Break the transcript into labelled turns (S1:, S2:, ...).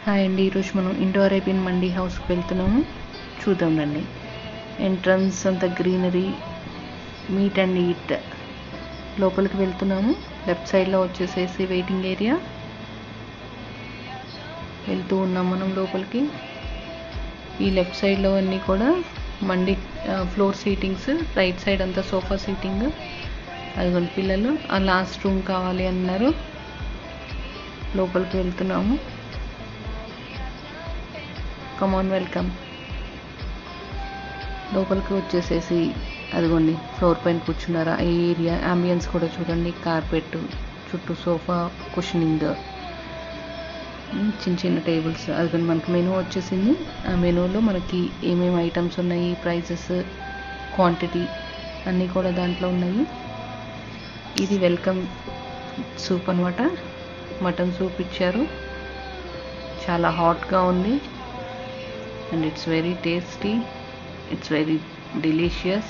S1: Hi అండి, ఈరోజు మనం ఇండో అరేబియన్ మండీ హౌస్కి వెళ్తున్నాము. చూద్దాం రండి. ఎంట్రన్స్ అంతా గ్రీనరీ, మీట్ అండ్ ఈట్. లోపలికి వెళ్తున్నాము. లెఫ్ట్ సైడ్లో వచ్చేసేసి వెయిటింగ్ ఏరియా. వెళ్తూ ఉన్నాం మనం లోపలికి. ఈ లెఫ్ట్ సైడ్లో అన్నీ కూడా mandi floor sittings, right side అంతా సోఫా సీటింగ్. అదిగోండి పిల్లలు ఆ లాస్ట్ రూమ్ కావాలి అన్నారు. లోపలికి వెళ్తున్నాము. కమాన్, వెల్కమ్. లోపలికి వచ్చేసేసి అదిగోండి ఫ్లోర్ పైన కూర్చున్నారా, ఈ ఏరియా అంబియన్స్ కూడా చూడండి. కార్పెట్ చుట్టూ సోఫా కుషనింగ్, చిన్న చిన్న టేబుల్స్. అదిగోండి మనకి మెనూ వచ్చేసింది. ఆ మెనూలో మనకి ఏమేమి ఐటమ్స్ ఉన్నాయి, ప్రైజెస్, క్వాంటిటీ అన్నీ కూడా దాంట్లో ఉన్నాయి. ఇది వెల్కమ్ సూప్ అనమాట. మటన్ సూప్ ఇచ్చారు. చాలా హాట్గా ఉంది and it's very tasty, it's very delicious.